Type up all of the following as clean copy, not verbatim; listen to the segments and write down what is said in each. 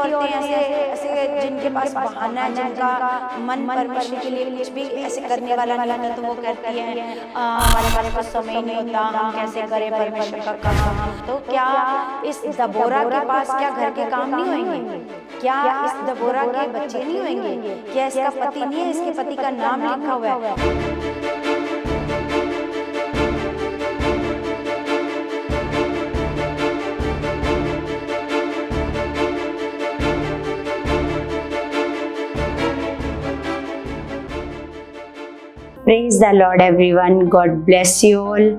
औरतें ऐसे ऐसे जिनके पास बहाना है, जिनका मन परमेश्वर के लिए कुछ भी ऐसे करने वाला नहीं होता, तो वो कहती है हमारे पास तो समय नहीं होता, हम कैसे करें परमेश्वर का काम। तो क्या इस दबोरा के पास क्या घर के काम नहीं होंगे? क्या इस दबोरा के बच्चे नहीं होंगे? क्या इसका पति नहीं है? इसके पति का नाम लिखा हुआ है। Praise the Lord everyone, God bless you all.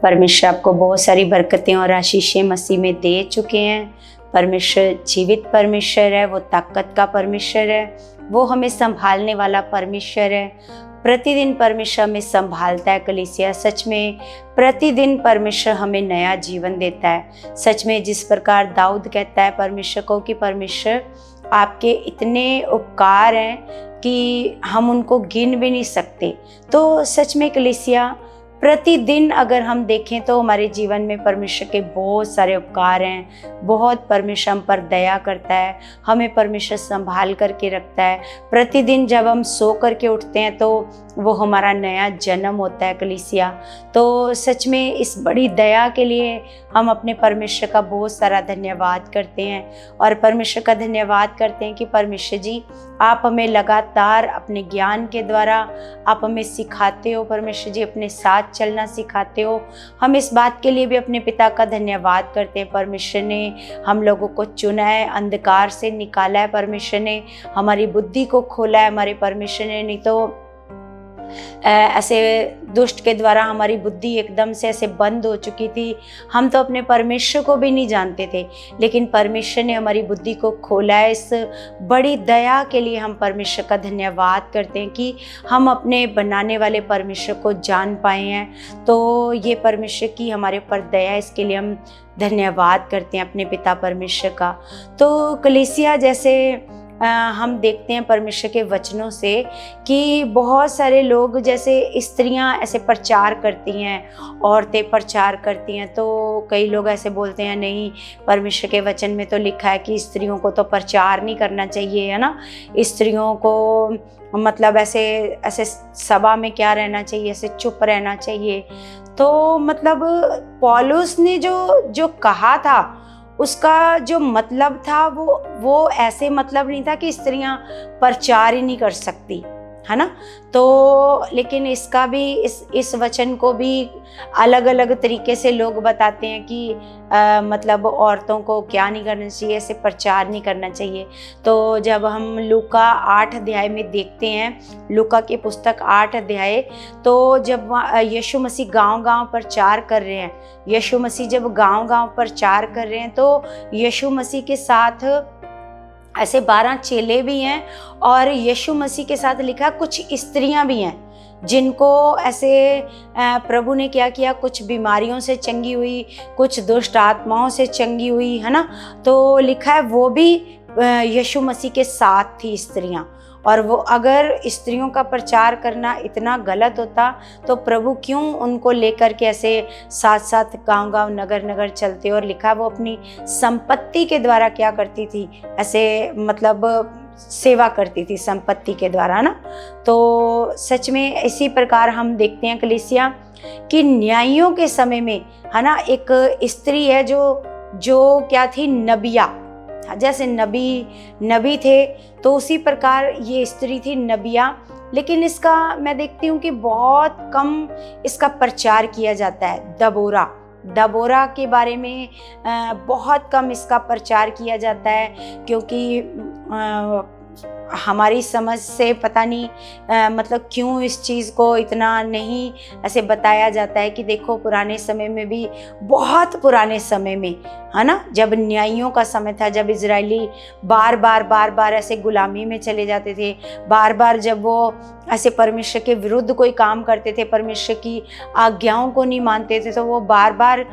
परमेश्वर आपको बहुत सारी बरकतें और आशीषें मसीह में दे चुके हैं। परमेश्वर जीवित परमेश्वर है, वो ताकत का परमेश्वर है, वो हमें संभालने वाला परमेश्वर है। प्रतिदिन परमेश्वर हमें संभालता है। कलीसिया, सच में प्रतिदिन परमेश्वर हमें नया जीवन देता है। सच में जिस प्रकार दाऊद कहता है परमेश्वर को कि परमेश्वर आपके इतने उपकार हैं कि हम उनको गिन भी नहीं सकते। तो सच में कलीसिया, प्रतिदिन अगर हम देखें तो हमारे जीवन में परमेश्वर के बहुत सारे उपकार हैं। बहुत परमेश्वर हम पर दया करता है, हमें परमेश्वर संभाल करके रखता है। प्रतिदिन जब हम सो करके उठते हैं तो वो हमारा नया जन्म होता है कलीसिया। तो सच में इस बड़ी दया के लिए हम अपने परमेश्वर का बहुत सारा धन्यवाद करते हैं और परमेश्वर का धन्यवाद करते हैं कि परमेश्वर जी, आप हमें लगातार अपने ज्ञान के द्वारा आप हमें सिखाते हो। परमेश्वर जी, अपने साथ चलना सिखाते हो। हम इस बात के लिए भी अपने पिता का धन्यवाद करते हैं। परमेश्वर ने हम लोगों को चुना है, अंधकार से निकाला है, परमेश्वर ने हमारी बुद्धि को खोला है। हमारे परमेश्वर ने, नहीं तो ऐसे दुष्ट के द्वारा हमारी बुद्धि एकदम से ऐसे बंद हो चुकी थी। हम तो अपने परमेश्वर को भी नहीं जानते थे, लेकिन परमेश्वर ने हमारी बुद्धि को खोला है। इस बड़ी दया के लिए हम परमेश्वर का धन्यवाद करते हैं कि हम अपने बनाने वाले परमेश्वर को जान पाए हैं। तो ये परमेश्वर की हमारे ऊपर दया है, इसके लिए हम धन्यवाद करते हैं अपने पिता परमेश्वर का। तो कलीसिया, जैसे हम देखते हैं परमेश्वर के वचनों से कि बहुत सारे लोग, जैसे स्त्रियां ऐसे प्रचार करती हैं, औरतें प्रचार करती हैं, तो कई लोग ऐसे बोलते हैं नहीं, परमेश्वर के वचन में तो लिखा है कि स्त्रियों को तो प्रचार नहीं करना चाहिए, है ना। स्त्रियों को मतलब ऐसे ऐसे सभा में क्या रहना चाहिए, ऐसे चुप रहना चाहिए। तो मतलब पौलुस ने जो कहा था उसका जो मतलब था वो ऐसे मतलब नहीं था कि स्त्रियां प्रचार ही नहीं कर सकती, है ना। तो लेकिन इसका भी इस वचन को भी अलग अलग तरीके से लोग बताते हैं कि मतलब औरतों को क्या नहीं करना चाहिए, ऐसे प्रचार नहीं करना चाहिए। तो जब हम लूका 8 अध्याय में देखते हैं, लूका की पुस्तक 8 अध्याय, तो जब यीशु मसीह गांव-गांव प्रचार कर रहे हैं, यीशु मसीह जब गांव-गांव प्रचार कर रहे हैं, तो यीशु मसीह के साथ ऐसे 12 चेले भी हैं और यीशु मसीह के साथ लिखा कुछ स्त्रियां भी हैं जिनको ऐसे प्रभु ने क्या किया, कुछ बीमारियों से चंगी हुई, कुछ दुष्ट आत्माओं से चंगी हुई, है ना। तो लिखा है वो भी यीशु मसीह के साथ थी स्त्रियां। और वो अगर स्त्रियों का प्रचार करना इतना गलत होता तो प्रभु क्यों उनको लेकर के ऐसे साथ साथ गांव-गांव नगर-नगर चलते। और लिखा वो अपनी संपत्ति के द्वारा क्या करती थी, ऐसे मतलब सेवा करती थी संपत्ति के द्वारा ना। तो सच में इसी प्रकार हम देखते हैं कलीसिया कि न्यायियों के समय में, है ना, एक स्त्री है जो क्या थी, नबिया। जैसे नबी थे तो उसी प्रकार ये स्त्री थी नबिया। लेकिन इसका मैं देखती हूँ कि बहुत कम इसका प्रचार किया जाता है। दबोरा के बारे में बहुत कम इसका प्रचार किया जाता है, क्योंकि हमारी समझ से पता नहीं मतलब क्यों इस चीज़ को इतना नहीं ऐसे बताया जाता है कि देखो पुराने समय में भी, बहुत पुराने समय में, है ना, जब न्यायियों का समय था, जब इजरायली बार बार ऐसे गुलामी में चले जाते थे, बार बार जब वो ऐसे परमेश्वर के विरुद्ध कोई काम करते थे, परमेश्वर की आज्ञाओं को नहीं मानते थे, तो वो बार बार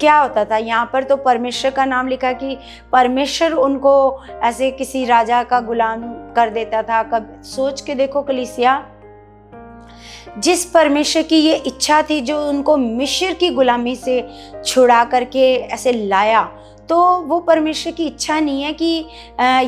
क्या होता था, यहाँ पर तो परमेश्वर का नाम लिखा कि परमेश्वर उनको ऐसे किसी राजा का गुलाम कर देता था। कब सोच के देखो कलीसिया, जिस परमेश्वर की ये इच्छा थी, जो उनको मिस्र की गुलामी से छुड़ा करके ऐसे लाया, तो वो परमेश्वर की इच्छा नहीं है कि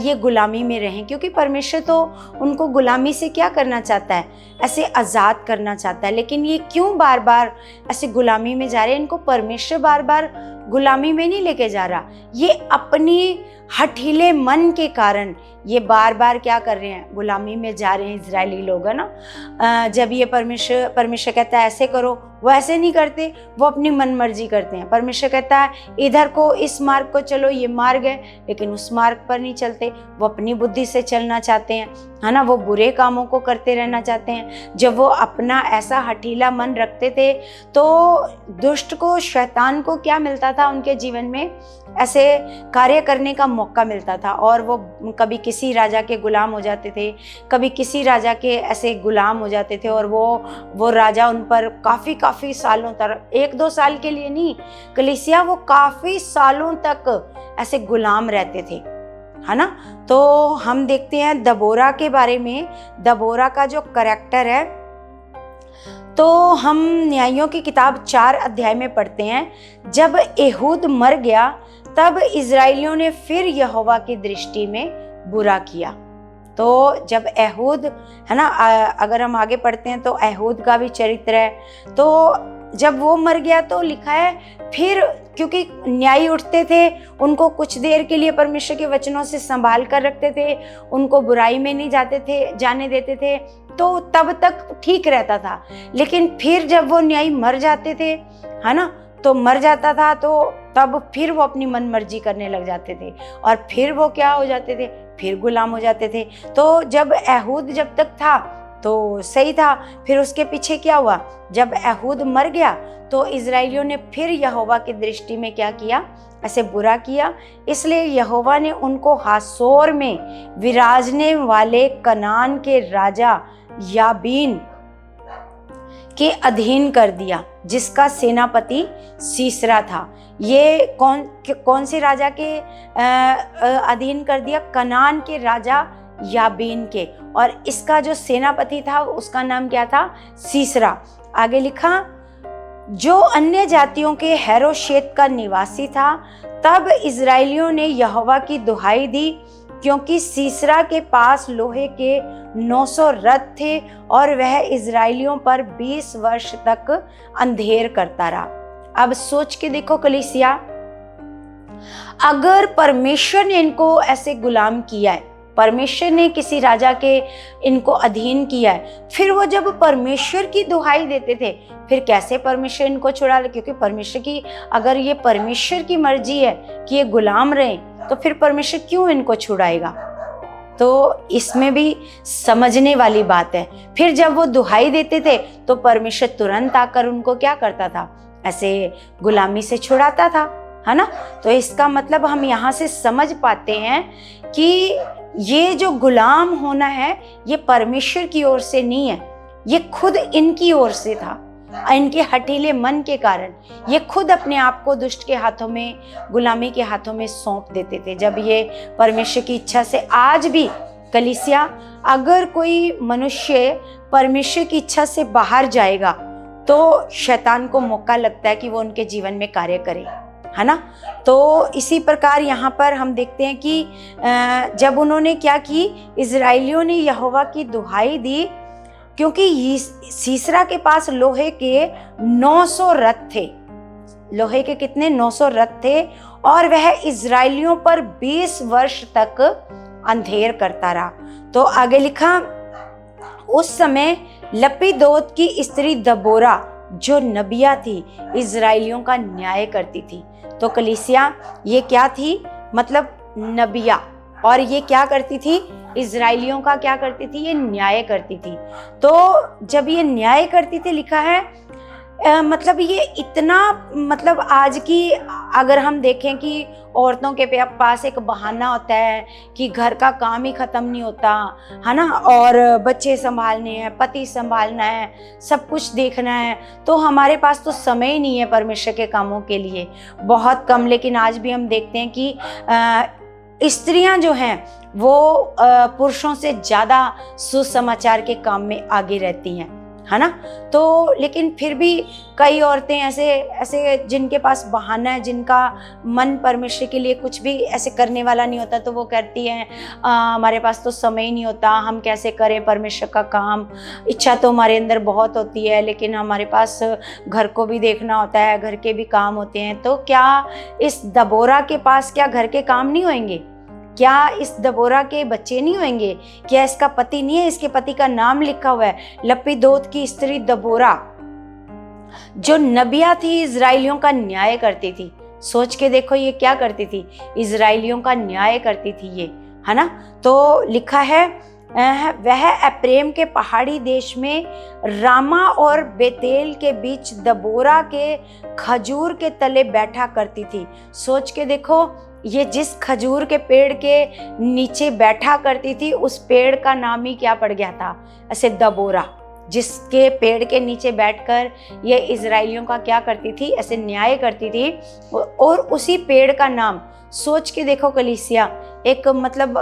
ये गुलामी में रहें, क्योंकि परमेश्वर तो उनको गुलामी से क्या करना चाहता है, ऐसे आज़ाद करना चाहता है। लेकिन ये क्यों बार बार ऐसे गुलामी में जा रहे हैं? इनको परमेश्वर बार बार गुलामी में नहीं लेके जा रहा, ये अपनी हठीले मन के कारण ये बार बार क्या कर रहे हैं, गुलामी में जा रहे हैं इजरायली लोग, है ना। जब ये परमेश्वर कहता है ऐसे करो, वो ऐसे नहीं करते, वो अपनी मन मर्जी करते हैं। परमेश्वर कहता है इधर को, इस मार्ग को चलो, ये मार्ग है, लेकिन उस मार्ग पर नहीं चलते, वो अपनी बुद्धि से चलना चाहते हैं, है ना। वो बुरे कामों को करते रहना चाहते हैं। जब वो अपना ऐसा हठीला मन रखते थे तो दुष्ट को, शैतान को क्या मिलता था उनके जीवन में, ऐसे कार्य करने का मौका मिलता था। और वो कभी किसी राजा के गुलाम हो जाते थे, कभी किसी राजा के ऐसे गुलाम हो जाते थे, और वो राजा उन पर काफ़ी सालों तक, 1-2 साल के लिए नहीं कलीसिया, वो काफ़ी सालों तक ऐसे गुलाम रहते थे, है ना। तो हम देखते हैं दबोरा के बारे में, दबोरा का जो करैक्टर है, तो हम न्यायों की किताब 4 अध्याय में पढ़ते हैं, जब एहूद मर गया तब इजराइलियों ने फिर यहोवा की दृष्टि में बुरा किया। तो जब एहूद, है ना, अगर हम आगे पढ़ते हैं तो एहूद का भी चरित्र है, तो जब वो मर गया तो लिखा है फिर, क्योंकि न्यायी उठते थे, उनको कुछ देर के लिए परमेश्वर के वचनों से संभाल कर रखते थे, उनको बुराई में नहीं जाने देते थे, तो तब तक ठीक रहता था। लेकिन फिर जब वो न्यायी मर जाते थे, है ना, तो मर जाता था, तो तब फिर वो अपनी मन मर्जी करने लग जाते थे, और फिर वो क्या हो जाते थे, फिर गुलाम हो जाते थे। तो जब एहूद जब तक था तो सही था, फिर उसके पीछे क्या हुआ, जब एहूद मर गया तो इजराइलियों ने फिर यहोवा की दृष्टि में क्या किया, ऐसे बुरा किया। इसलिए यहोवा ने उनको हासोर में विराजने वाले कनान के राजा याबीन के अधीन कर दिया, जिसका सेनापति सीसरा था। ये कौन से राजा के अधीन कर दिया? कनान के राजा याबीन के, और इसका जो सेनापति था उसका नाम क्या था? सीसरा। आगे लिखा, जो अन्य जातियों के हेरोशेत का निवासी था। तब इजराइलियों ने यहोवा की दुहाई दी, क्योंकि सीसरा के पास लोहे के 900 रथ थे, और वह इजराइलियों पर 20 वर्ष तक अंधेर करता रहा। अब सोच के देखो कलीसिया, अगर परमेश्वर ने इनको ऐसे गुलाम किया है, परमेश्वर ने किसी राजा के इनको अधीन किया है, फिर वो जब परमेश्वर की दुहाई देते थे, फिर कैसे परमेश्वर इनको छुड़ा ले? क्योंकि परमेश्वर की, अगर ये परमेश्वर की मर्जी है कि ये गुलाम रहें, तो फिर परमेश्वर क्यों इनको छुड़ाएगा? तो इसमें भी समझने वाली बात है। फिर जब वो दुहाई देते थे तो परमेश्वर तुरंत आकर उनको क्या करता था, ऐसे गुलामी से छुड़ाता था, है ना। तो इसका मतलब हम यहाँ से समझ पाते हैं कि ये जो गुलाम होना है, ये परमेश्वर की ओर से नहीं है, ये खुद इनकी ओर से था। इनके हठीले मन के कारण ये खुद अपने आप को दुष्ट के हाथों में, गुलामी के हाथों में सौंप देते थे। जब ये परमेश्वर की इच्छा से, आज भी कलीसिया, अगर कोई मनुष्य परमेश्वर की इच्छा से बाहर जाएगा तो शैतान को मौका लगता है कि वो उनके जीवन में कार्य करे, है ना। तो इसी प्रकार यहाँ पर हम देखते हैं कि जब उन्होंने क्या की, इजराइलियों ने यहोवा की दुहाई दी, क्योंकि सीसरा के पास लोहे के 900 रथ थे। लोहे के कितने? 900 रथ थे, और वह इजराइलियों पर 20 वर्ष तक अंधेर करता रहा। तो आगे लिखा, उस समय लपीदोत की स्त्री दबोरा, जो नबिया थी, इजराइलियों का न्याय करती थी। तो कलीसिया, ये क्या थी? मतलब नबिया, और ये क्या करती थी? इजराइलियों का क्या करती थी? ये न्याय करती थी। तो जब ये न्याय करती थी, लिखा है मतलब ये इतना, मतलब आज की अगर हम देखें कि औरतों के पास एक बहाना होता है कि घर का काम ही ख़त्म नहीं होता, है ना, और बच्चे संभालने हैं, पति संभालना है, सब कुछ देखना है, तो हमारे पास तो समय ही नहीं है परमेश्वर के कामों के लिए, बहुत कम। लेकिन आज भी हम देखते हैं कि स्त्रियां जो हैं वो पुरुषों से ज़्यादा सुसमाचार के काम में आगे रहती हैं, है ना। तो लेकिन फिर भी कई औरतें ऐसे ऐसे जिनके पास बहाना है, जिनका मन परमेश्वर के लिए कुछ भी ऐसे करने वाला नहीं होता, तो वो कहती हैं हमारे पास तो समय ही नहीं होता, हम कैसे करें परमेश्वर का काम। इच्छा तो हमारे अंदर बहुत होती है, लेकिन हमारे पास घर को भी देखना होता है, घर के भी काम होते हैं। तो क्या इस दबोरा के पास क्या घर के काम नहीं होंगे? क्या इस दबोरा के बच्चे नहीं होंगे? क्या इसका पति नहीं है? इसके पति का नाम लिखा हुआ है, लपीदोत की स्त्री दबोरा, जो नबिया थी, इजराइलियों का न्याय करती थी। सोच के देखो ये क्या करती थी, इजराइलियों का न्याय करती थी ये, है ना। तो लिखा है वह अप्रेम के पहाड़ी देश में रामा और बेतेल के बीच दबोरा के खजूर के तले बैठा करती थी। सोच के देखो, ये जिस खजूर के पेड़ के नीचे बैठा करती थी, उस पेड़ का नाम ही क्या पड़ गया था, ऐसे दबोरा। जिसके पेड़ के नीचे बैठकर ये इजराइलियों का क्या करती थी, ऐसे न्याय करती थी। और उसी पेड़ का नाम, सोच के देखो कलीसिया, एक मतलब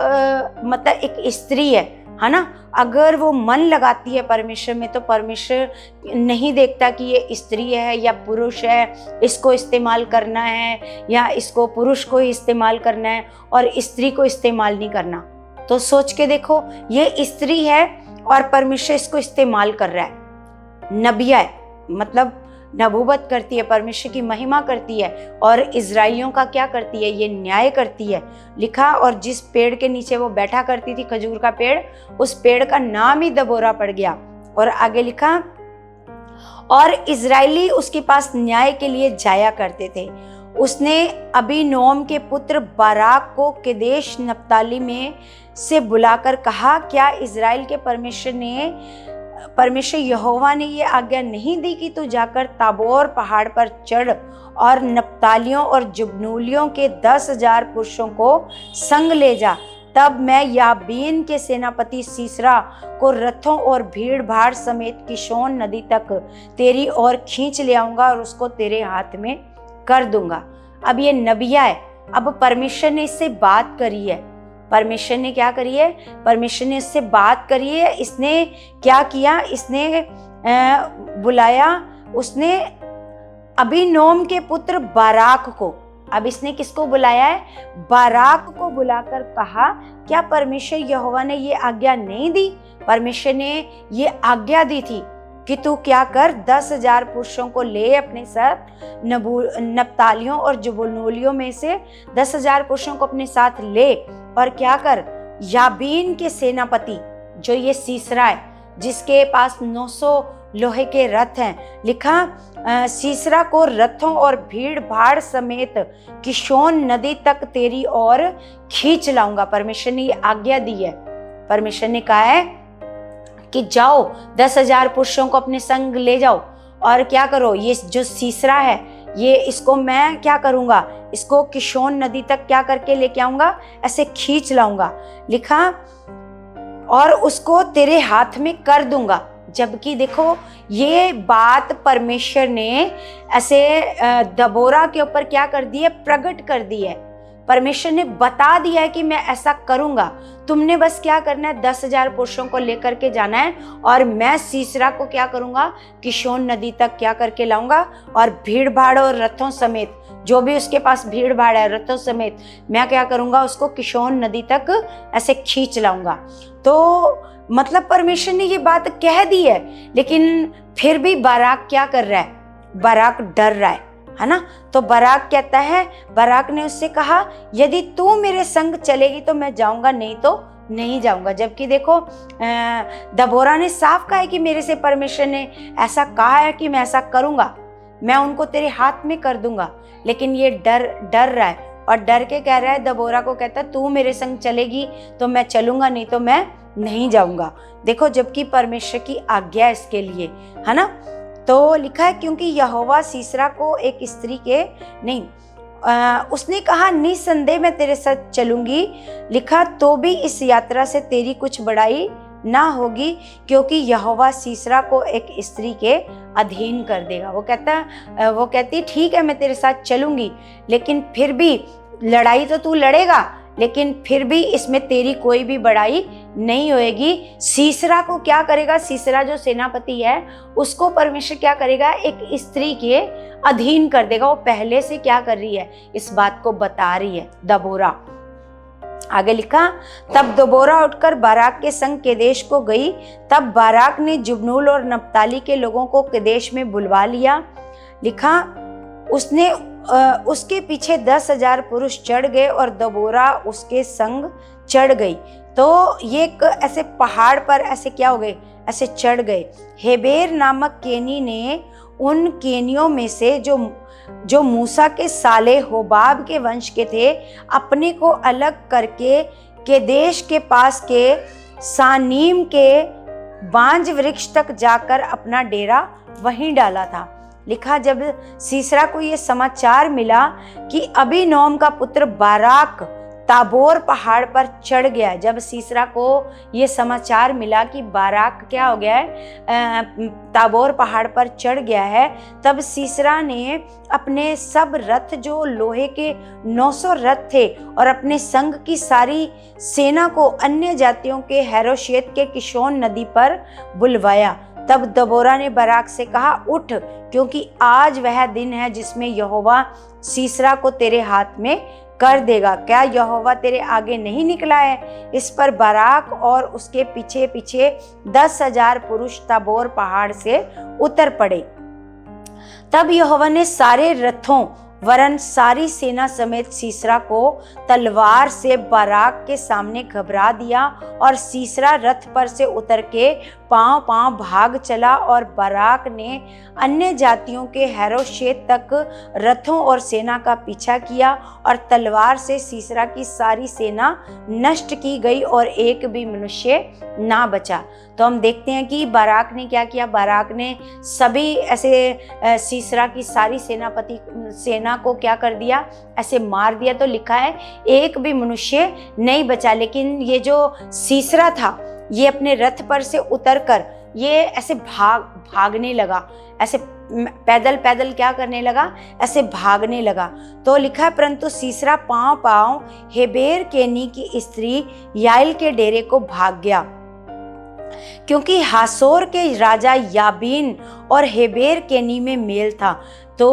एक स्त्री है ना। अगर वो मन लगाती है परमेश्वर में, तो परमेश्वर नहीं देखता कि ये स्त्री है या पुरुष है, इसको इस्तेमाल करना है या इसको पुरुष को ही इस्तेमाल करना है और स्त्री को इस्तेमाल नहीं करना। तो सोच के देखो, ये स्त्री है और परमेश्वर इसको इस्तेमाल कर रहा है। नबिया है, मतलब नबूवत करती है, परमेश्वर की महिमा करती है, और इजराइलियों का क्या करती है, ये न्याय करती है। लिखा, और जिस पेड़ के नीचे वो बैठा करती थी, खजूर का पेड़, उस पेड़ का नाम ही दबोरा पड़ गया। और आगे लिखा, और इजराइली उसके पास न्याय के लिए जाया करते थे। उसने अबीनोम के पुत्र बाराक को केदेश नप्ताली में से बुलाकर कहा, क्या इजराइल के परमेश्वर यहोवा ने ये आज्ञा नहीं दी कि तू जाकर ताबोर पहाड़ पर चढ़ और नप्तालियों और जुबनूलियों के 10,000 पुरुषों को संग ले जा। तब मैं याबीन के सेनापति सीसरा को रथों और भीड़ भाड़ समेत किशोन नदी तक तेरी ओर खींच ले आऊंगा और उसको तेरे हाथ में कर दूंगा। अब ये नबिया है, अब परमेश्वर ने इससे बात करी है। परमेश्वर ने क्या करी है, परमेश्वर ने इससे बात करी है। इसने क्या किया, इसने बुलाया, उसने अबीनोम के पुत्र बाराक को, अब इसने किसको बुलाया है, बाराक को बुलाकर कहा, क्या परमेश्वर यहोवा ने ये आज्ञा नहीं दी? परमेश्वर ने ये आज्ञा दी थी कि तू क्या कर, 10,000 पुरुषों को ले अपने साथ, नप्तालियों और जुबनूलियों में से 10,000 पुरुषों को अपने साथ ले, और क्या कर, याबीन के सेनापति, जो ये सीसरा है, जिसके पास 900 लोहे के रथ हैं, लिखा सीसरा को रथों और भीड़ भाड़ समेत किशोन नदी तक तेरी ओर खींच लाऊंगा। परमेश्वर ने ये आज्ञा दी है। परमेश्वर ने कहा है कि जाओ 10,000 पुरुषों को अपने संग ले जाओ, और क्या करो, ये जो सीसरा है, ये इसको मैं क्या करूंगा, इसको किशोन नदी तक क्या करके लेके आऊंगा, ऐसे खींच लाऊंगा। लिखा, और उसको तेरे हाथ में कर दूंगा। जबकि देखो, ये बात परमेश्वर ने ऐसे दबोरा के ऊपर क्या कर दी है, प्रकट कर दी है। परमेश्वर ने बता दिया है कि मैं ऐसा करूंगा, तुमने बस क्या करना है, 10,000 पुरुषों को लेकर के जाना है, और मैं सीसरा को क्या करूंगा, किशोन नदी तक क्या करके लाऊंगा, और भीड़ भाड़ और रथों समेत, जो भी उसके पास भीड़ भाड़ है, रथों समेत मैं क्या करूंगा, उसको किशोन नदी तक ऐसे खींच लाऊंगा। तो मतलब परमेश्वर ने ये बात कह दी है, लेकिन फिर भी बाराक क्या कर रहा है, बाराक डर रहा है ना। तो बाराक कहता है, बाराक ने उससे कहा, यदि तू मेरे संग चलेगी तो मैं जाऊंगा, नहीं तो नहीं जाऊंगा। जबकि देखो, दबोरा ने साफ कहा है कि मेरे से परमेश्वर ने ऐसा कहा है कि मैं ऐसा करूंगा, मैं उनको तेरे हाथ में कर दूंगा। लेकिन ये डर रहा है, और डर के कह रहा है, दबोरा को कहता है, तू मेरे संग चलेगी तो मैं चलूंगा, नहीं तो मैं नहीं जाऊंगा। देखो, जबकि परमेश्वर की आज्ञा है इसके लिए, है ना। तो लिखा है, क्योंकि यहोवा सीसरा को एक स्त्री के नहीं, उसने कहा, निसंदेह मैं तेरे साथ चलूंगी। लिखा, तो भी इस यात्रा से तेरी कुछ बड़ाई ना होगी, क्योंकि यहोवा सीसरा को एक स्त्री के अधीन कर देगा। वो कहती ठीक है, मैं तेरे साथ चलूंगी, लेकिन फिर भी लड़ाई तो तू लड़ेगा, लेकिन फिर भी इसमें तेरी कोई भी बड़ाई नहीं होएगी। सीसरा को क्या करेगा, सीसरा जो सेनापति है उसको परमेश्वर क्या करेगा, एक स्त्री के अधीन कर देगा। वो पहले से क्या कर रही है, इस बात को बता रही है दबोरा। आगे लिखा, तब दबोरा उठकर बाराक के संग केदेश को गई। तब बाराक ने जुबनूल और नप्ताली के लोगों को केदेश में बुलवा लिया। लिखा, उसने उसके पीछे 10,000 पुरुष चढ़ गए और दबोरा उसके संग चढ़ गई। तो ये एक ऐसे पहाड़ पर ऐसे क्या हो गए, ऐसे चढ़ गए। हेबेर नामक केनी ने उन केनियों में से जो मूसा के साले होबाब के वंश के थे, अपने को अलग करके केदेश के पास के सानीम के बांज वृक्ष तक जाकर अपना डेरा वहीं डाला था। लिखा, जब सीसरा को ये समाचार मिला कि अबीनोम का पुत्र बाराक ताबोर पहाड़ पर चढ़ गया है, जब सीसरा को ये समाचार मिला कि बाराक क्या हो गया है, ताबोर पहाड़ पर चढ़ गया है, तब सीसरा ने अपने सब रथ, जो लोहे के 900 रथ थे, और अपने संग की सारी सेना को अन्य जातियों के हैरोशेत के किशोन नदी पर बुलवाया। तब दबोरा ने बाराक से कहा, उठ, क्योंकि आज वह दिन है जिसमें यहोवा सीसरा को तेरे हाथ में कर देगा। क्या यहोवा तेरे आगे नहीं निकला है? इस पर बाराक और उसके पीछे पीछे 10,000 पुरुष ताबोर पहाड़ से उतर पड़े। तब यहोवा ने सारे रथों वरन सारी सेना समेत सीसरा को तलवार से बाराक के सामने घबरा दिया, और सीसरा रथ पर से उतर के पांव पांव भाग चला, और बाराक ने अन्य जातियों के हैरोशेत तक रथों और सेना का पीछा किया, और तलवार से सीसरा की सारी सेना नष्ट की गई और एक भी मनुष्य ना बचा। तो हम देखते हैं कि बाराक ने क्या किया, बाराक ने सभी ऐसे सीसरा की सारी सेना को क्या कर दिया, ऐसे मार दिया। तो लिखा है एक भी मनुष्य नहीं बचा। लेकिन ये जो सीसरा था, ये अपने रथ पर से उतरकर ये ऐसे भागने लगा, ऐसे पैदल पैदल क्या करने लगा, ऐसे भागने लगा। तो लिखा है, परंतु सीसरा पांव पांव हेबेर केनी की स्त्री याइल के डेरे को भाग गया, क्योंकि हासोर के राजा याबीन और हेबेर केनी में मेल था। तो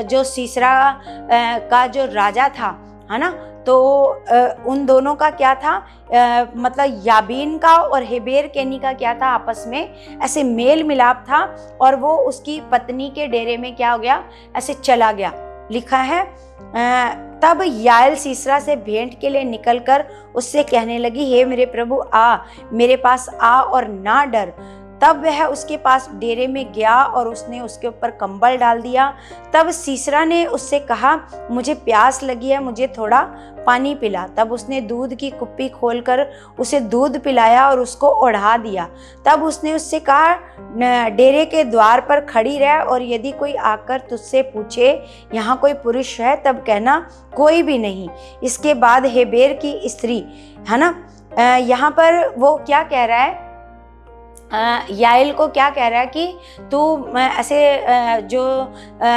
जो सीसरा का जो राजा था, है ना, तो उन दोनों का क्या था, मतलब याबीन का और हेबेर केनी का क्या था, आपस में ऐसे मेल मिलाप था, और वो उसकी पत्नी के डेरे में क्या हो गया, ऐसे चला गया। लिखा है, तब याइल सीसरा से भेंट के लिए निकलकर उससे कहने लगी, हे मेरे प्रभु, आ मेरे पास आ और ना डर। तब वह उसके पास डेरे में गया और उसने उसके ऊपर कंबल डाल दिया। तब सीसरा ने उससे कहा, मुझे प्यास लगी है, मुझे थोड़ा पानी पिला। तब उसने दूध की कुप्पी खोलकर उसे दूध पिलाया और उसको ओढ़ा दिया। तब उसने उससे कहा, डेरे के द्वार पर खड़ी रह, और यदि कोई आकर तुझसे पूछे यहाँ कोई पुरुष है, तब कहना कोई भी नहीं। इसके बाद हेबेर की स्त्री, है ना, यहाँ पर वो क्या कह रहा है, याइल को क्या कह रहा है कि तू ऐसे जो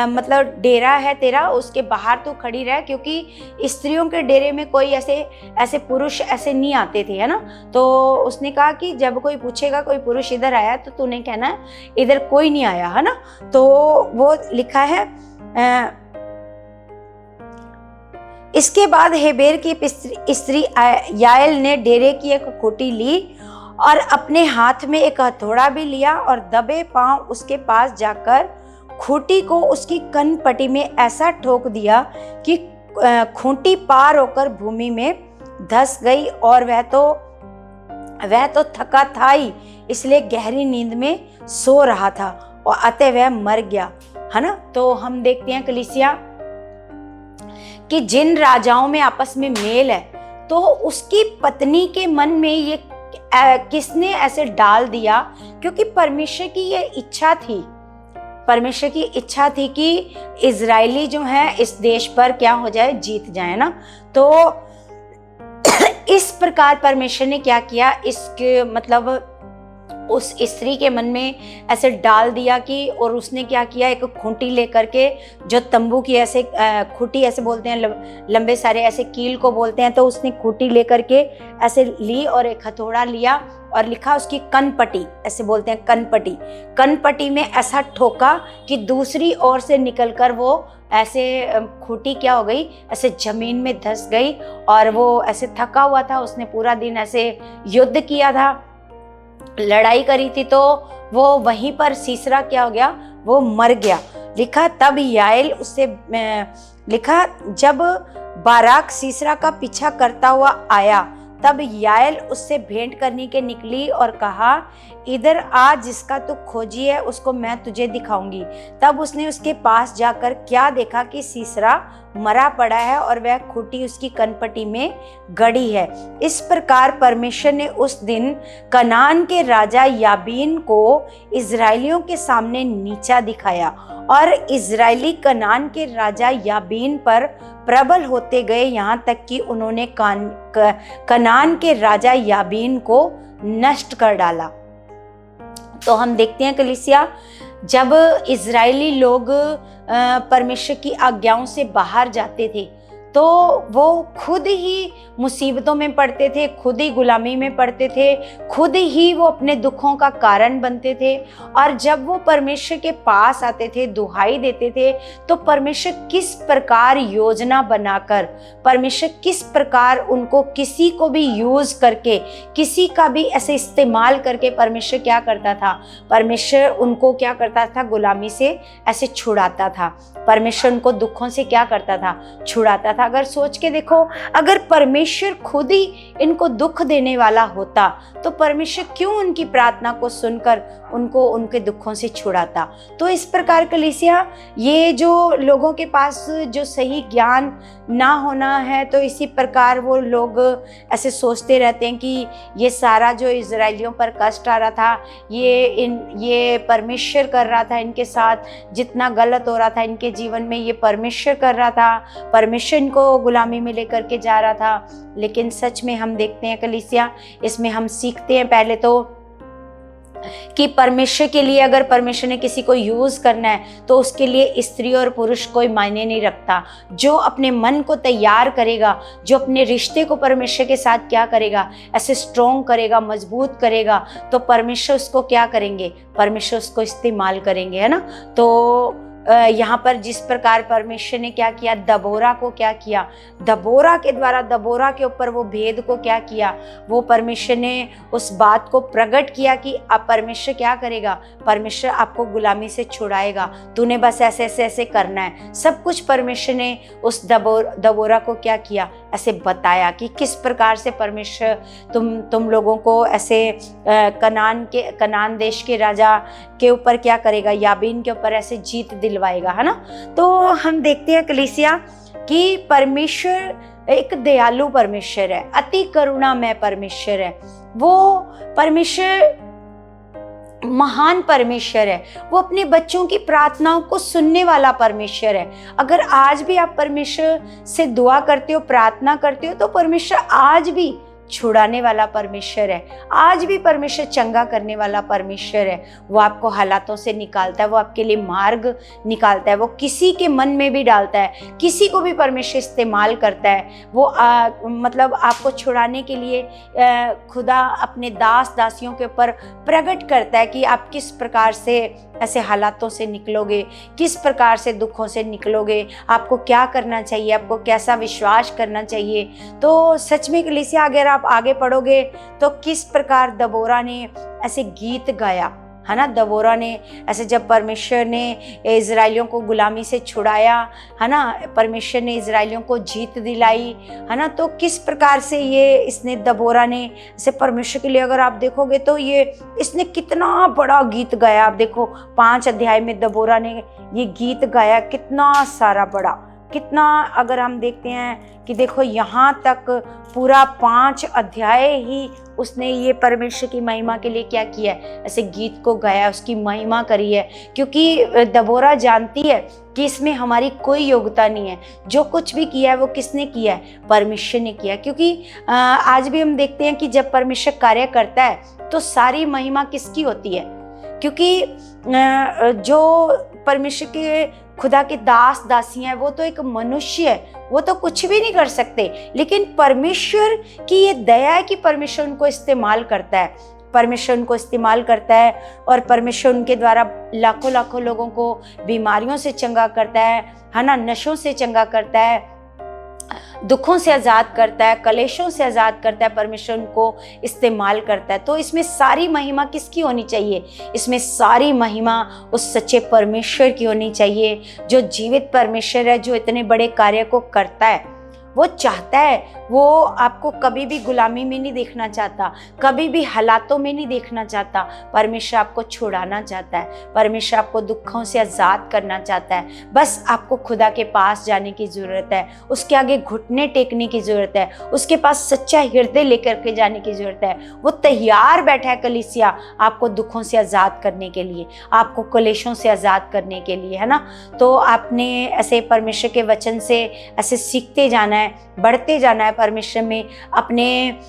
मतलब डेरा है तेरा, उसके बाहर तू खड़ी रह, क्योंकि स्त्रियों के डेरे में कोई ऐसे पुरुष ऐसे नहीं आते थे, है ना। तो उसने कहा कि जब कोई पूछेगा कोई पुरुष इधर आया, तो तूने कहना इधर कोई नहीं आया, है ना। तो वो लिखा है, इसके बाद हेबेर की स्त्री याइल ने डेरे की एक खूंटी ली और अपने हाथ में एक हथौड़ा भी लिया, और दबे पांव उसके पास जाकर खूंटी को उसकी कनपटी में ऐसा ठोक दिया कि खूंटी पार होकर भूमि में धंस गई, और वह तो थका था ही, इसलिए गहरी नींद में सो रहा था, और अतः वह मर गया, है ना। तो हम देखते हैं कलीसिया कि जिन राजाओं में आपस में मेल है, तो उसकी पत्नी के मन में ये किसने ऐसे डाल दिया, क्योंकि परमेश्वर की ये इच्छा थी, परमेश्वर की इच्छा थी कि इजरायली जो है इस देश पर क्या हो जाए, जीत जाए ना। तो इस प्रकार परमेश्वर ने क्या किया, इसके मतलब उस स्त्री के मन में ऐसे डाल दिया कि, और उसने क्या किया, एक खूंटी लेकर के, जो तंबू की ऐसे खूंटी ऐसे बोलते हैं, लंबे सारे ऐसे कील को बोलते हैं, तो उसने खूंटी लेकर के ऐसे ली और एक हथौड़ा लिया और लिखा उसकी कनपटी, ऐसे बोलते हैं कनपटी, कनपटी में ऐसा ठोका कि दूसरी ओर से निकलकर वो ऐसे खूंटी क्या हो गई, ऐसे जमीन में धंस गई। और वो ऐसे थका हुआ था, उसने पूरा दिन ऐसे युद्ध किया था, लड़ाई करी थी, तो वो वहीं पर सीसरा क्या हो गया, वो मर गया। लिखा तब याएल उससे लिखा जब बाराक सीसरा का पीछा करता हुआ आया, तब याएल उससे भेंट करने के निकली और कहा, इधर आ, जिसका तू खोजी है उसको मैं तुझे दिखाऊंगी। तब उसने उसके पास जाकर क्या देखा कि सीसरा मरा पड़ा है और वह खूंटी उसकी कनपटी में गड़ी है। इस प्रकार परमेश्वर ने उस दिन कनान के राजा याबीन को इजराइलियों के सामने नीचा दिखाया और इजराइली कनान के राजा याबीन पर प्रबल होते गए, यहाँ तक कि उन्होंने कनान के राजा याबीन को नष्ट कर डाला। तो हम देखते हैं कलीसिया, जब इजरायली लोग परमेश्वर की आज्ञाओं से बाहर जाते थे तो वो खुद ही मुसीबतों में पड़ते थे, खुद ही गुलामी में पड़ते थे, खुद ही वो अपने दुखों का कारण बनते थे। और जब वो परमेश्वर के पास आते थे, दुहाई देते थे, तो परमेश्वर किस प्रकार योजना बनाकर, परमेश्वर किस प्रकार उनको किसी को भी यूज करके, किसी का भी ऐसे इस्तेमाल करके परमेश्वर क्या करता था, परमेश्वर उनको क्या करता था, गुलामी से ऐसे छुड़ाता था। परमेश्वर उनको दुखों से क्या करता था, छुड़ाता था। अगर सोच के देखो, अगर परमेश्वर खुद ही इनको दुख देने वाला होता तो परमेश्वर क्यों उनकी प्रार्थना को सुनकर उनको उनके दुखों से छुड़ाता। तो इस प्रकार कलीसिया, ये जो लोगों के पास जो सही ज्ञान ना होना है, तो इसी प्रकार वो लोग ऐसे सोचते रहते हैं कि ये सारा जो इजराइलियों पर कष्ट आ रहा था, ये परमेश्वर कर रहा था इनके साथ, जितना गलत हो रहा था इनके जीवन में ये परमेश्वर कर रहा था, परमेश्वर इनको गुलामी में लेकर के जा रहा था। लेकिन सच में हम देखते हैं कलीसिया, इसमें हम सीखते हैं पहले तो कि परमेश्वर के लिए अगर परमेश्वर ने किसी को यूज करना है तो उसके लिए स्त्री और पुरुष कोई मायने नहीं रखता। जो अपने मन को तैयार करेगा, जो अपने रिश्ते को परमेश्वर के साथ क्या करेगा, ऐसे स्ट्रॉन्ग करेगा, मजबूत करेगा, तो परमेश्वर उसको क्या करेंगे, परमेश्वर उसको इस्तेमाल करेंगे, है ना। तो यहाँ पर जिस प्रकार परमेश्वर ने क्या किया, दबोरा को क्या किया, दबोरा के द्वारा, दबोरा के ऊपर वो भेद को क्या किया, वो परमेश्वर ने उस बात को प्रकट किया कि अब परमेश्वर क्या करेगा, परमेश्वर आपको गुलामी से छुड़ाएगा, तूने बस ऐसे ऐसे ऐसे करना है। सब कुछ परमेश्वर ने उस दबोरा को क्या किया, ऐसे बताया कि किस प्रकार से परमेश्वर तुम लोगों को ऐसे कनान देश के राजा के ऊपर क्या करेगा, याबीन के ऊपर ऐसे जीत दिलवाएगा, है ना। तो हम देखते हैं कलीसिया कि परमेश्वर एक दयालु परमेश्वर है, अति करुणामय परमेश्वर है। वो परमेश्वर महान परमेश्वर है, वो अपने बच्चों की प्रार्थनाओं को सुनने वाला परमेश्वर है। अगर आज भी आप परमेश्वर से दुआ करते हो, प्रार्थना करते हो, तो परमेश्वर आज भी छुड़ाने वाला परमेश्वर है, आज भी परमेश्वर चंगा करने वाला परमेश्वर है। वो आपको हालातों से निकालता है, वो आपके लिए मार्ग निकालता है, वो किसी के मन में भी डालता है, किसी को भी परमेश्वर इस्तेमाल करता है। वो मतलब आपको छुड़ाने के लिए खुदा अपने दास दासियों के ऊपर प्रकट करता है कि आप किस प्रकार से ऐसे हालातों से निकलोगे, किस प्रकार से दुखों से निकलोगे, आपको क्या करना चाहिए, आपको कैसा विश्वास करना चाहिए। तो सच में कलीसिया, अगर आप आगे पढ़ोगे तो किस प्रकार दबोरा ने ऐसे गीत गाया, है ना। दबोरा ने ऐसे, जब परमेश्वर ने इजराइलियों को गुलामी से छुड़ाया, है ना, परमेश्वर ने इजराइलियों को जीत दिलाई, है ना, तो किस प्रकार से इसने दबोरा ने ऐसे परमेश्वर के लिए, अगर आप देखोगे तो इसने कितना बड़ा गीत गाया। आप देखो 5 अध्याय में दबोरा ने ये गीत गाया, कितना सारा बड़ा, कितना, अगर हम देखते हैं कि देखो यहाँ तक पूरा 5 अध्याय ही उसने ये परमेश्वर की महिमा के लिए क्या किया है, ऐसे गीत को गाया, उसकी महिमा करी है। क्योंकि दबोरा जानती है कि इसमें हमारी कोई योग्यता नहीं है, जो कुछ भी किया है वो किसने किया है, परमेश्वर ने किया। क्योंकि आज भी हम देखते हैं कि जब परमेश्वर कार्य करता है तो सारी महिमा किसकी होती है? क्योंकि जो परमेश्वर के खुदा के दास दासी हैं वो तो एक मनुष्य है, वो तो कुछ भी नहीं कर सकते, लेकिन परमेश्वर की ये दया है कि परमेश्वर उनको इस्तेमाल करता है, परमेश्वर उनको इस्तेमाल करता है और परमेश्वर उनके द्वारा लाखों लाखों लोगों को बीमारियों से चंगा करता है ना, नशों से चंगा करता है, दुखों से आज़ाद करता है, कलेशों से आज़ाद करता है, परमेश्वर उनको इस्तेमाल करता है। तो इसमें सारी महिमा किसकी होनी चाहिए? इसमें सारी महिमा उस सच्चे परमेश्वर की होनी चाहिए, जो जीवित परमेश्वर है, जो इतने बड़े कार्य को करता है। वो चाहता है, वो आपको कभी भी गुलामी में नहीं देखना चाहता, कभी भी हालातों में नहीं देखना चाहता। परमेश्वर आपको छुड़ाना चाहता है, परमेश्वर आपको दुखों से आज़ाद करना चाहता है। बस आपको खुदा के पास जाने की ज़रूरत है, उसके आगे घुटने टेकने की ज़रूरत है, उसके पास सच्चा हृदय लेकर के जाने की ज़रूरत है। वो तैयार बैठा है कलीसिया आपको दुखों से आज़ाद करने के लिए, आपको कलेशों से आज़ाद करने के लिए, है ना। तो आपने ऐसे परमेश्वर के वचन से ऐसे सीखते जाना है, बढ़ते जाना है, परमेश्वर में अपने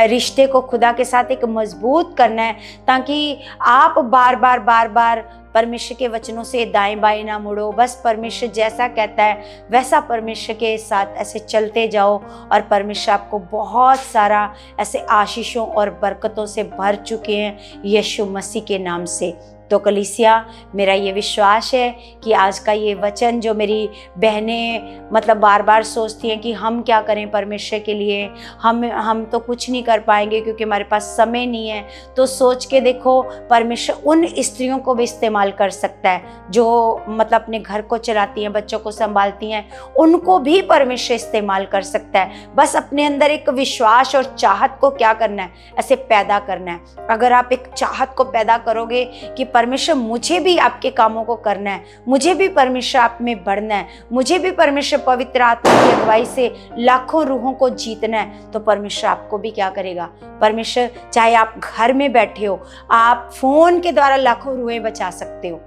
रिश्ते को खुदा के साथ एक मजबूत करना है, ताकि आप बार बार परमेश्वर के वचनों से दाएं बाएं ना मुड़ो। बस परमेश्वर जैसा कहता है वैसा परमेश्वर के साथ ऐसे चलते जाओ और परमेश्वर आपको बहुत सारा ऐसे आशीषों और बरकतों से भर चुके हैं यीशु मसीह के नाम से। तो कलीसिया, मेरा ये विश्वास है कि आज का ये वचन जो मेरी बहनें मतलब बार बार सोचती हैं कि हम क्या करें परमेश्वर के लिए, हम तो कुछ नहीं कर पाएंगे क्योंकि हमारे पास समय नहीं है, तो सोच के देखो परमेश्वर उन स्त्रियों को भी इस्तेमाल कर सकता है जो मतलब अपने घर को चलाती हैं, बच्चों को संभालती हैं, उनको भी परमेश्वर इस्तेमाल कर सकता है। बस अपने अंदर एक विश्वास और चाहत को क्या करना है, ऐसे पैदा करना है। अगर आप एक चाहत को पैदा करोगे कि परमेश्वर मुझे भी आपके कामों को करना है, मुझे भी परमेश्वर आप में बढ़ना है, मुझे भी परमेश्वर पवित्र आत्मा की अगुवाई से लाखों रूहों को जीतना है, तो परमेश्वर आपको भी क्या करेगा। परमेश्वर चाहे आप घर में बैठे हो, आप फोन के द्वारा लाखों रूहें बचा सकते हो।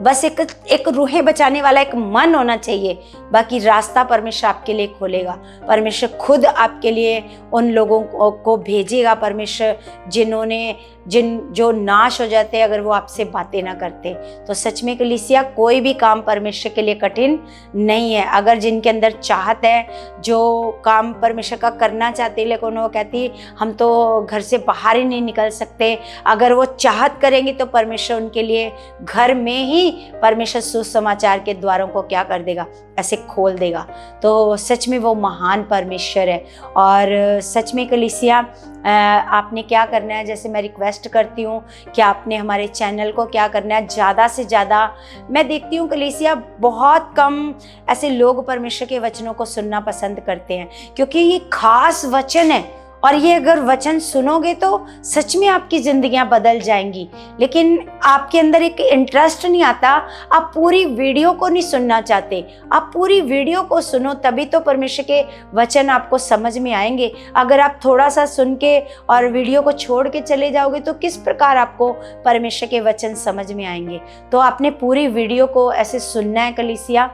बस एक रूहें बचाने वाला एक मन होना चाहिए, बाकी रास्ता परमेश्वर आपके लिए खोलेगा। परमेश्वर खुद आपके लिए उन लोगों को भेजेगा परमेश्वर जो नाश हो जाते हैं अगर वो आपसे बातें ना करते। तो सच में कलीसिया, कोई भी काम परमेश्वर के लिए कठिन नहीं है। अगर जिनके अंदर चाहत है, जो काम परमेश्वर का करना चाहते, लेकिन वो कहती हम तो घर से बाहर ही नहीं निकल सकते, अगर वो चाहत करेंगे तो परमेश्वर उनके लिए घर में ही परमेश्वर सुसमाचार के द्वारों को क्या कर देगा, ऐसे खोल देगा। तो सच में वो महान परमेश्वर है। और सच में कलीसिया, आपने क्या करना है, जैसे मैं रिक्वेस्ट करती हूँ कि आपने हमारे चैनल को क्या करना है, ज़्यादा से ज़्यादा, मैं देखती हूँ कलीसिया बहुत कम ऐसे लोग परमेश्वर के वचनों को सुनना पसंद करते हैं, क्योंकि ये खास वचन है और ये अगर वचन सुनोगे तो सच में आपकी ज़िंदगियां बदल जाएंगी। लेकिन आपके अंदर एक इंटरेस्ट नहीं आता, आप पूरी वीडियो को नहीं सुनना चाहते। आप पूरी वीडियो को सुनो, तभी तो परमेश्वर के वचन आपको समझ में आएंगे। अगर आप थोड़ा सा सुन के और वीडियो को छोड़ के चले जाओगे तो किस प्रकार आपको परमेश्वर के वचन समझ में आएंगे। तो आपने पूरी वीडियो को ऐसे सुनना है कलीसिया,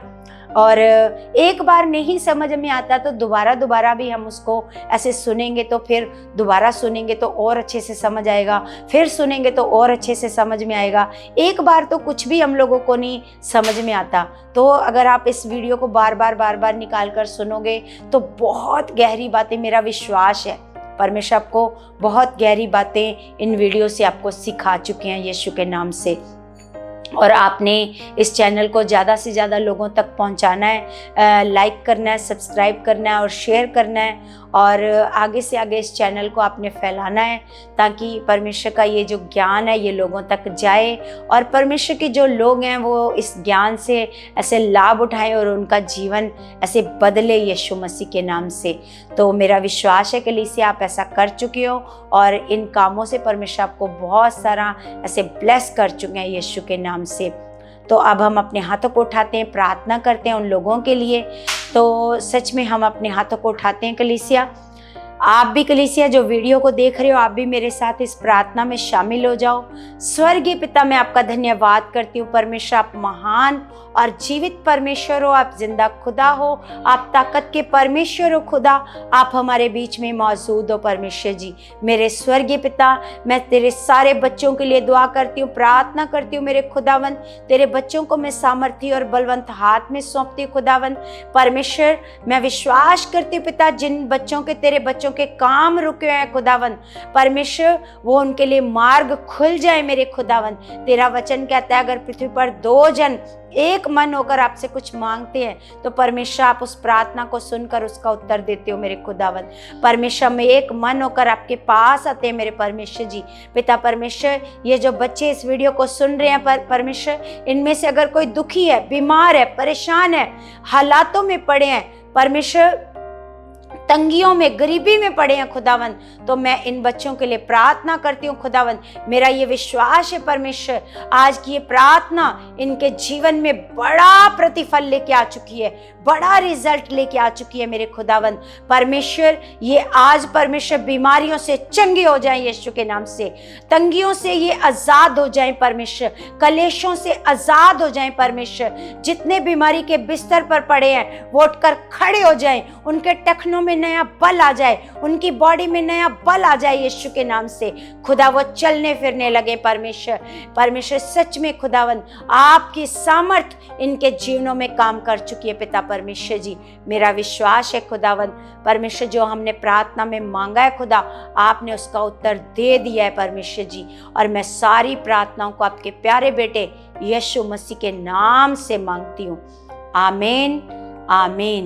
और एक बार नहीं समझ में आता तो दोबारा भी हम उसको ऐसे सुनेंगे, तो फिर दोबारा सुनेंगे तो और अच्छे से समझ आएगा, फिर सुनेंगे तो और अच्छे से समझ में आएगा। एक बार तो कुछ भी हम लोगों को नहीं समझ में आता। तो अगर आप इस वीडियो को बार बार निकाल कर सुनोगे तो बहुत गहरी बातें, मेरा विश्वास है परमेश्वर आपको बहुत गहरी बातें इन वीडियो से आपको सिखा चुके हैं यीशु के नाम से। और आपने इस चैनल को ज़्यादा से ज़्यादा लोगों तक पहुंचाना है, लाइक करना है, सब्सक्राइब करना है और शेयर करना है, और आगे से आगे इस चैनल को आपने फैलाना है, ताकि परमेश्वर का ये जो ज्ञान है ये लोगों तक जाए और परमेश्वर के जो लोग हैं वो इस ज्ञान से ऐसे लाभ उठाएं और उनका जीवन ऐसे बदले यीशु मसीह के नाम से। तो मेरा विश्वास है कलीसिया, आप ऐसा कर चुके हो और इन कामों से परमेश्वर आपको बहुत सारा ऐसे ब्लेस कर चुके हैं यीशु के नाम से। तो अब हम अपने हाथों को उठाते हैं, प्रार्थना करते हैं उन लोगों के लिए। तो सच में हम अपने हाथों को उठाते हैं कलीसिया, आप भी कलीसिया जो वीडियो को देख रहे हो, आप भी मेरे साथ इस प्रार्थना में शामिल हो जाओ। स्वर्गीय पिता, मैं आपका धन्यवाद करती हूँ परमेश्वर, आप महान और जीवित परमेश्वर हो, आप जिंदा खुदा हो, आप ताकत के परमेश्वर हो खुदा, आप हमारे बीच में मौजूद हो परमेश्वर जी। मेरे स्वर्गीय पिता, मैं तेरे सारे बच्चों के लिए दुआ करती हूँ, प्रार्थना करती हूँ मेरे खुदावन, तेरे बच्चों को मैं सामर्थ्य और बलवंत हाथ में सौंपती हूँ खुदावन। परमेश्वर, मैं विश्वास करती हूँ पिता, जिन बच्चों के, तेरे बच्चों के काम रुके हुए हैं खुदावन, परमेश्वर वो उनके लिए मार्ग खुल जाए मेरे खुदावन। तेरा वचन कहता है अगर पृथ्वी पर 2 जन एक मन होकर आपसे कुछ मांगते हैं तो परमेश्वर आप उस प्रार्थना को सुनकर उसका उत्तर देते हो मेरे खुदावन। परमेश्वर, में एक मन होकर आपके पास आते हैं मेरे परमेश्वर जी। पिता परमेश्वर, ये जो बच्चे इस वीडियो को सुन रहे हैं परमेश्वर, इनमें से अगर कोई दुखी है, बीमार है, परेशान है, हालातों में पड़े हैं परमेश्वर, तंगियों में, गरीबी में पड़े हैं खुदावन, तो मैं इन बच्चों के लिए प्रार्थना करती हूँ खुदावन। मेरा ये विश्वास है परमेश्वर, आज की ये प्रार्थना इनके जीवन में बड़ा प्रतिफल लेके आ चुकी है, बड़ा रिजल्ट लेके आ चुकी है मेरे खुदावन। परमेश्वर, ये आज परमेश्वर बीमारियों से चंगे हो जाएं यीशु के नाम से, तंगियों से ये आजाद हो जाएं परमेश्वर, कलेशों से आजाद हो जाएं परमेश्वर। जितने बीमारी के बिस्तर पर पड़े हैं वो उठकर खड़े हो जाएं, उनके टखनों में नया बल आ जाए, उनकी बॉडी में नया बल आ जाए यीशु के नाम से खुदा, वो चलने फिरने लगे परमेश्वर। परमेश्वर, सच में खुदावन आपकी सामर्थ इनके जीवनों में काम कर चुकी है पिता परमेश्वर जी। मेरा विश्वास है खुदावन परमेश्वर, जो हमने प्रार्थना में मांगा है खुदा, आपने उसका उत्तर दे दिया है परमेश्वर जी। और मैं सारी प्रार्थनाओं को आपके प्यारे बेटे यीशु मसीह के नाम से मांगती हूँ, आमीन, आमीन।